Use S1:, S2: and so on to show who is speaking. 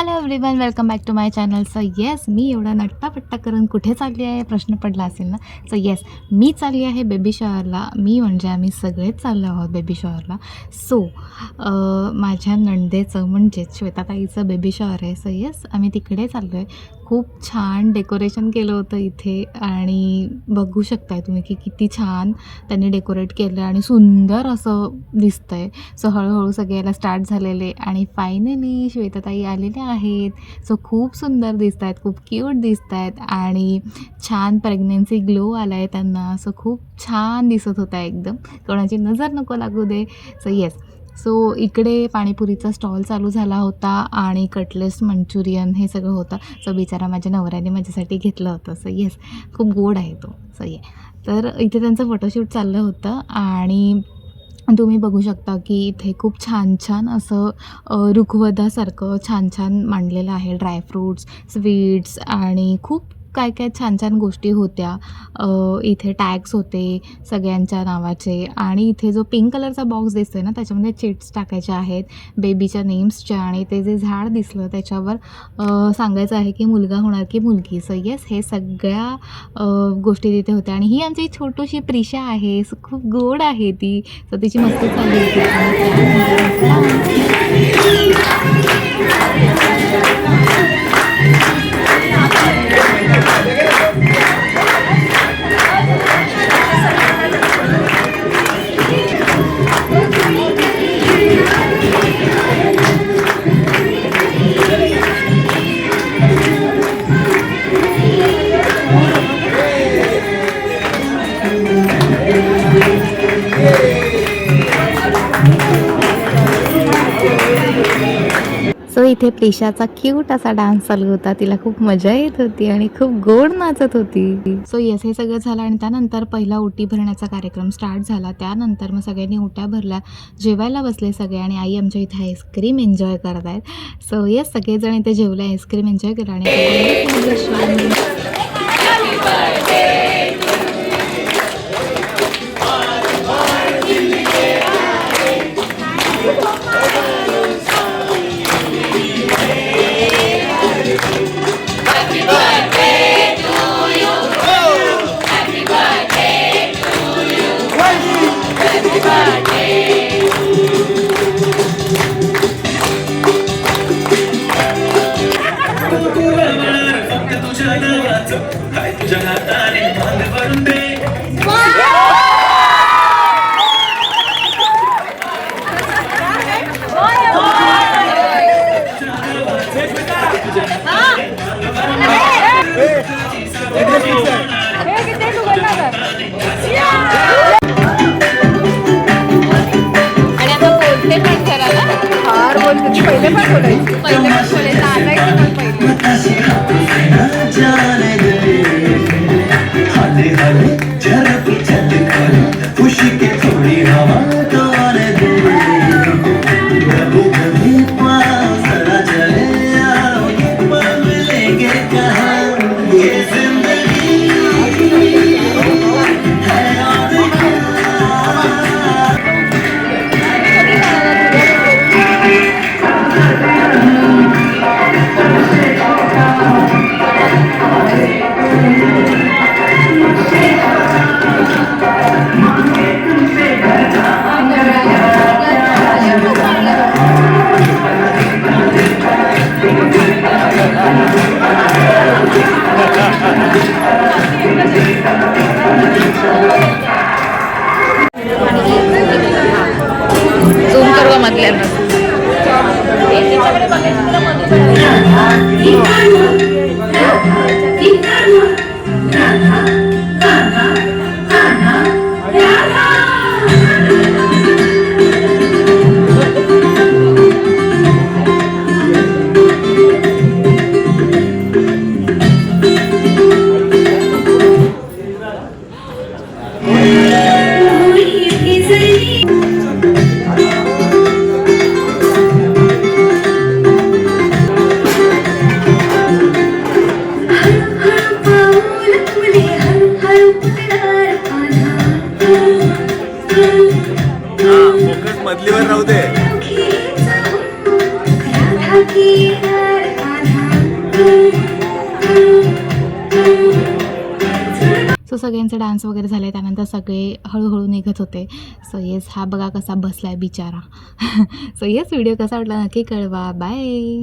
S1: Hello everyone, welcome back to my channel. So yes, मी एवढा नट्टापट्टा करून कुठे चालली आहे प्रश्न पडला असेल ना. सो येस, मी चालली आहे बेबी शॉवरला. मी म्हणजे आम्ही सगळेच चाललो आहोत बेबी शॉवरला. सो माझ्या नणंदेचं म्हणजेच श्वेताताईचं बेबी शॉवर आहे. सो येस, आम्ही तिकडे चाललो आहे. खूप छान डेकोरेशन केलं होतं इथे आणि बघू शकताय तुम्ही की किती छान त्यांनी डेकोरेट केलं आणि सुंदर असं दिसतं आहे. सो हळूहळू सगळे यायला स्टार्ट झालेले आणि फायनली श्वेताताई आलेल्या आहेत. सो खूप सुंदर दिसत आहेत, खूप क्यूट दिसत आहेत आणि छान प्रेग्नन्सी ग्लो आला आहे त्यांना. सो खूप छान दिसत होता एकदम, कोणाची नजर नको लागू दे. सो येस, सो इकडे पाणीपुरीचा स्टॉल चालू झाला होता आणि कटलेस मंचुरियन हे सगळं होतं. सो बिचारा माझ्या नवऱ्याने माझ्यासाठी घेतलं होतं. सो येस, खूप गोड आहे तो. सो ये, तर इथे त्यांचं फोटोशूट चाललं होतं आणि तुम्ही बघू शकता की इथे खूप छान छान असं रुखवतासारखं छान छान मांडलेलं आहे. ड्रायफ्रूट्स, स्वीट्स आणि खूप काय काय छान छान गोष्टी होत्या. इथे टॅग्स होते सगळ्यांच्या नावाचे आणि इथे जो पिंक कलरचा बॉक्स दिसतोय ना, त्याच्यामध्ये चिट्स टाकायच्या आहेत बेबीच्या नेम्सच्या आणि ते जे झाड दिसलं त्याच्यावर सांगायचं आहे की मुलगा होणार की मुलगी. सो येस, हे सगळ्या गोष्टी तिथे होत्या आणि ही आमची छोटीशी प्रिशा आहे. खूप गोड आहे ती. सो तिची मस्ती चालू सो इथे प्रिशाचा क्यूट असा डान्स चालू होता. तिला खूप मजा येत होती आणि खूप गोड नाचत होती. सो येस, हे सगळं झालं आणि त्यानंतर पहिला ओटी भरण्याचा कार्यक्रम स्टार्ट झाला. त्यानंतर मग सगळ्यांनी ओट्या भरल्या, जेवायला बसले सगळे आणि आई आमच्या इथे आईस्क्रीम एन्जॉय करत आहेत. सो येस, सगळेजण इथे जेवले, आईस्क्रीम एन्जॉय केलं आणि पहिले पण बोलायचे, पहिले पण बोलायचं, आलायचं पण पहिले खुशी के थोड़ी हवा मधलीवर राहू दे. सो सगळ्यांचे डान्स वगैरे झाले, त्यानंतर सगळे हळूहळू निघत होते. सो येस, हा बघा कसा बसला आहे बिचारा. सो येस, व्हिडिओ कसा वाटला नक्की कळवा. बाय.